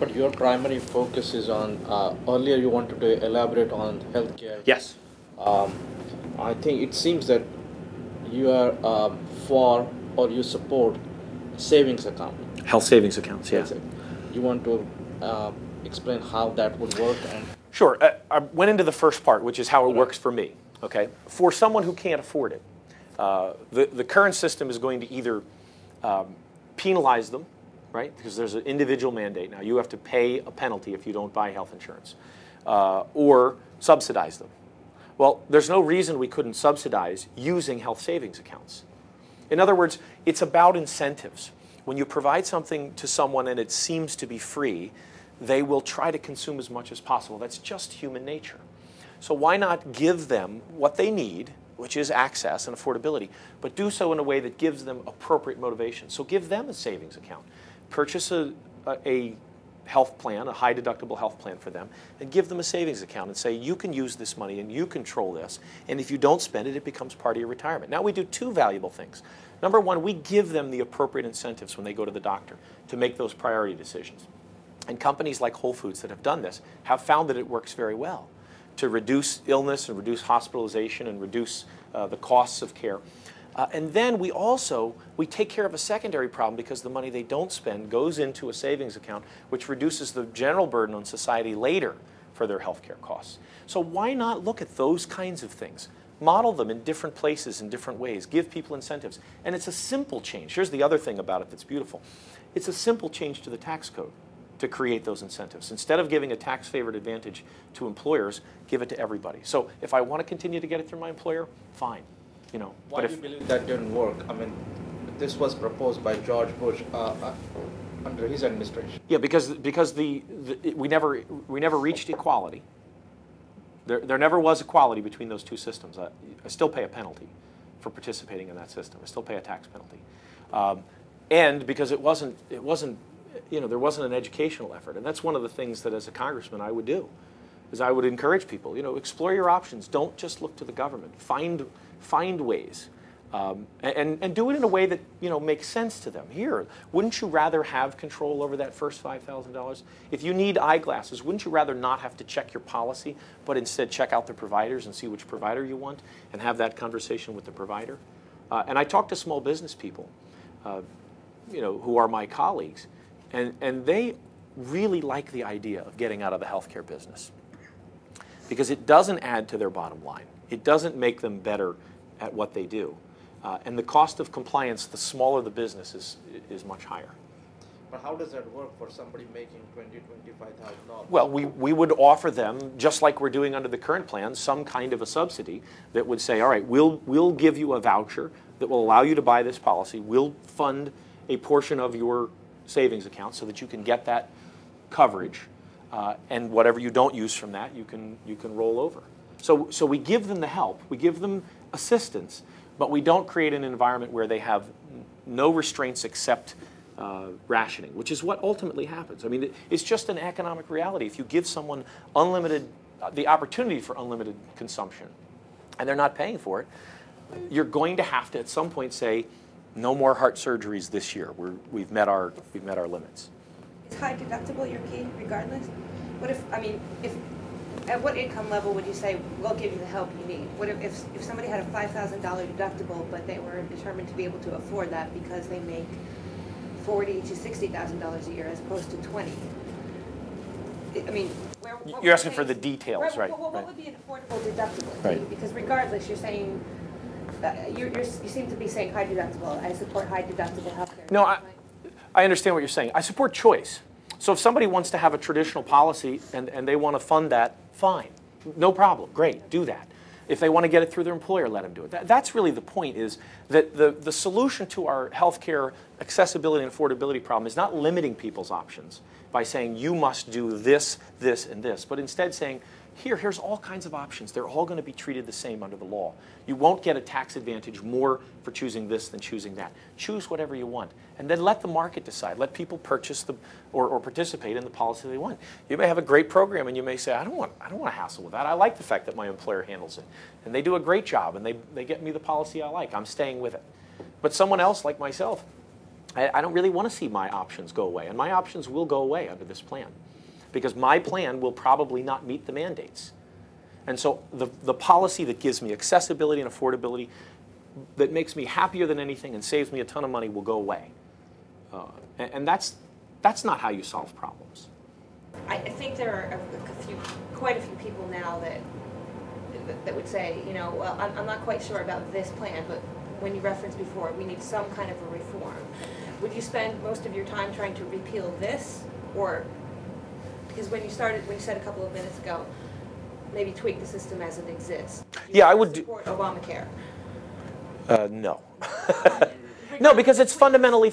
But your primary focus is on, earlier you wanted to elaborate on healthcare. Yes. I think it seems that you are for or you support savings account. Health savings accounts, yeah. You want to explain how that would work? And Sure. I went into the first part, which is how it works for me. Okay. For someone who can't afford it, the current system is going to either penalize them, right? Because there's an individual mandate now. You have to pay a penalty if you don't buy health insurance, or subsidize them. Well, there's no reason we couldn't subsidize using health savings accounts. In other words, it's about incentives. When you provide something to someone and it seems to be free, they will try to consume as much as possible. That's just human nature. So why not give them what they need, which is access and affordability, but do so in a way that gives them appropriate motivation. So give them a savings account. Purchase a health plan, a high deductible health plan for them, and give them a savings account and say, you can use this money and you control this, and if you don't spend it, it becomes part of your retirement. Now we do two valuable things. Number one, we give them the appropriate incentives when they go to the doctor to make those priority decisions. And companies like Whole Foods that have done this have found that it works very well to reduce illness and reduce hospitalization and reduce the costs of care. And then we take care of a secondary problem because the money they don't spend goes into a savings account, which reduces the general burden on society later for their health care costs. So why not look at those kinds of things? Model them in different places in different ways. Give people incentives. And it's a simple change. Here's the other thing about it that's beautiful. It's a simple change to the tax code to create those incentives. Instead of giving a tax-favored advantage to employers, give it to everybody. So if I want to continue to get it through my employer, fine. You know, why do you believe that didn't work? I mean, this was proposed by George Bush under his administration. Yeah, because we never reached equality. There never was equality between those two systems. I still pay a penalty for participating in that system. I still pay a tax penalty, and because it wasn't you know, there wasn't an educational effort, and that's one of the things that as a congressman I would do, is I would encourage people, you know, explore your options. Don't just look to the government. Find ways, and do it in a way that, you know, makes sense to them. Here, wouldn't you rather have control over that first $5,000? If you need eyeglasses, wouldn't you rather not have to check your policy, but instead check out the providers and see which provider you want, and have that conversation with the provider? And I talk to small business people, you know, who are my colleagues, and they really like the idea of getting out of the healthcare business because it doesn't add to their bottom line. It doesn't make them better at what they do. And the cost of compliance, the smaller the business, is much higher. But how does that work for somebody making $20,000–$25,000? Well, we would offer them, just like we're doing under the current plan, some kind of a subsidy that would say, all right, we'll give you a voucher that will allow you to buy this policy. We'll fund a portion of your savings account so that you can get that coverage, and whatever you don't use from that, you can roll over. So we give them the help, we give them assistance, but we don't create an environment where they have no restraints except rationing, which is what ultimately happens. I mean, it's just an economic reality. If you give someone the opportunity for unlimited consumption, and they're not paying for it, you're going to have to at some point say, no more heart surgeries this year. We've met our limits. Is high deductible your key, regardless? What if at what income level would you say we'll give you the help you need? What if somebody had a $5,000 deductible, but they were determined to be able to afford that because they make $40,000 to $60,000 a year as opposed to $20,000? I mean, you're asking for the details, right? Well, what would be an affordable deductible? Right. Because regardless, you're saying you seem to be saying high deductible. I support high deductible healthcare. No, I understand what you're saying. I support choice. So if somebody wants to have a traditional policy and they want to fund that, fine. No problem. Great. Do that. If they want to get it through their employer, let them do it. That's really the point, is that the solution to our healthcare accessibility and affordability problem is not limiting people's options by saying you must do this, this, and this, but instead saying, here's all kinds of options. They're all going to be treated the same under the law. You won't get a tax advantage more for choosing this than choosing that. Choose whatever you want, and then let the market decide. Let people purchase or participate in the policy they want. You may have a great program, and you may say, I don't want to hassle with that. I like the fact that my employer handles it, and they do a great job, and they get me the policy I like. I'm staying with it. But someone else, like myself, I don't really want to see my options go away, and my options will go away under this plan, because my plan will probably not meet the mandates. And so the policy that gives me accessibility and affordability, that makes me happier than anything and saves me a ton of money, will go away. And that's not how you solve problems. I think there are quite a few people now that would say, you know, well, I'm not quite sure about this plan, but when you referenced before, we need some kind of a reform. Would you spend most of your time trying to repeal this, or because when you said a couple of minutes ago, maybe tweak the system as it exists? Yeah, I would support Obamacare. No. No, because it's fundamentally,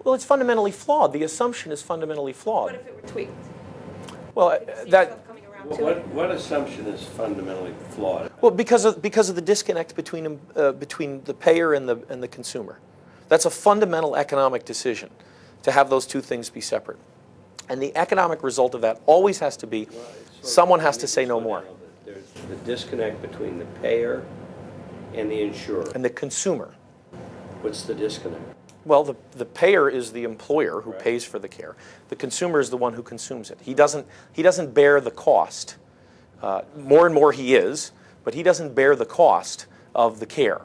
well, it's fundamentally flawed. The assumption is fundamentally flawed. What if it were tweaked? Well, What assumption is fundamentally flawed? Well, because of the disconnect between the payer and the consumer. That's a fundamental economic decision, to have those two things be separate. And the economic result of that always has to be, someone has to say no more. There's the disconnect between the payer and the insurer. And the consumer. What's the disconnect? Well, the payer is the employer who pays for the care. The consumer is the one who consumes it. He doesn't bear the cost. More and more he is, but he doesn't bear the cost of the care.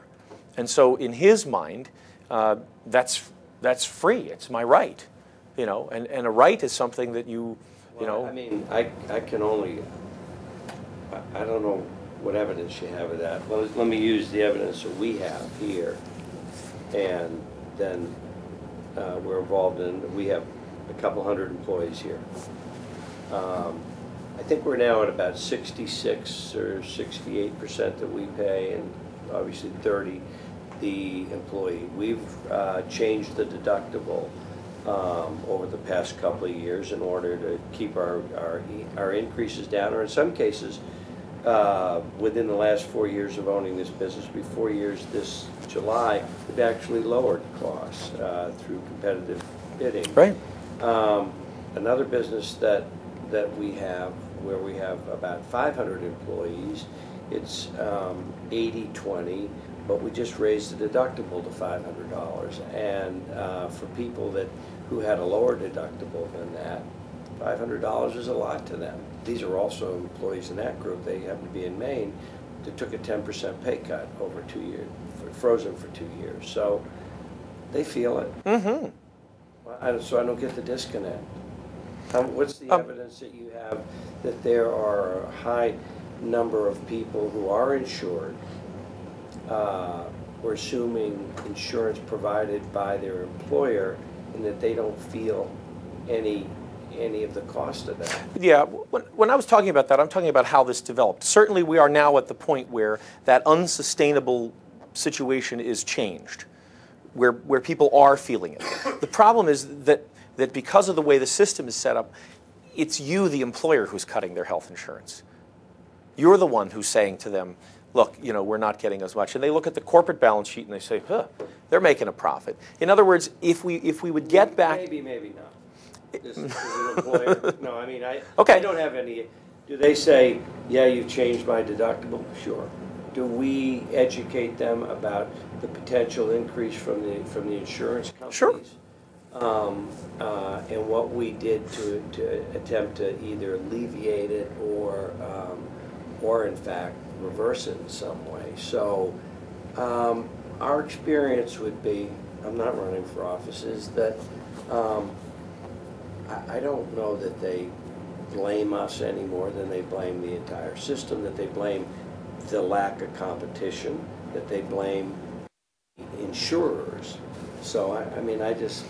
And so in his mind, that's free. It's my right, you know. And a right is something that you know. I mean, I can only. I don't know what evidence you have of that. Let me use the evidence that we have here, and then we're involved in. We have a couple hundred employees here. I think we're now at about 66 or 68% that we pay, and obviously 30 the employee. We've changed the deductible over the past couple of years in order to keep our increases down, or in some cases, within the last 4 years of owning this business, 4 years this July, we've actually lowered costs through competitive bidding. Right. Another business that we have, where we have about 500 employees, it's 80-20, but we just raised the deductible to $500. And for people who had a lower deductible than that, $500 is a lot to them. These are also employees in that group. They happen to be in Maine. They took a 10% pay cut over 2 years, frozen for 2 years. So they feel it. Mm-hmm. So I don't get the disconnect. What's the evidence that you have that there are a high number of people who are insured, or assuming insurance provided by their employer, and that they don't feel any of the cost of that? Yeah, when I was talking about that, I'm talking about how this developed. Certainly we are now at the point where that unsustainable situation is changed, where people are feeling it. The problem is that because of the way the system is set up, it's you, the employer, who's cutting their health insurance. You're the one who's saying to them, look, you know, we're not getting as much. And they look at the corporate balance sheet and they say, huh, they're making a profit. In other words, if we would get back... Maybe not. This is an employer. No, I mean, I okay. I don't have any... Do they say, yeah, you've changed my deductible? Sure. Do we educate them about the potential increase from the insurance companies? Sure. And what we did to attempt to either alleviate it or in fact reverse it in some way. So our experience would be, I'm not running for office, is that I don't know that they blame us any more than they blame the entire system, that they blame the lack of competition, that they blame insurers. So I mean, I just...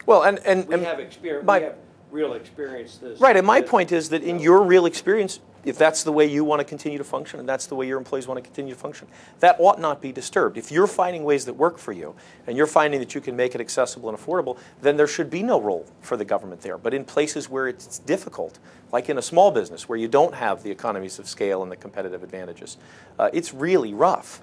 Well, we have experience. We have real experience. Right, and my point is that in your real experience, if that's the way you want to continue to function, and that's the way your employees want to continue to function, that ought not be disturbed. If you're finding ways that work for you, and you're finding that you can make it accessible and affordable, then there should be no role for the government there. But in places where it's difficult, like in a small business where you don't have the economies of scale and the competitive advantages, it's really rough.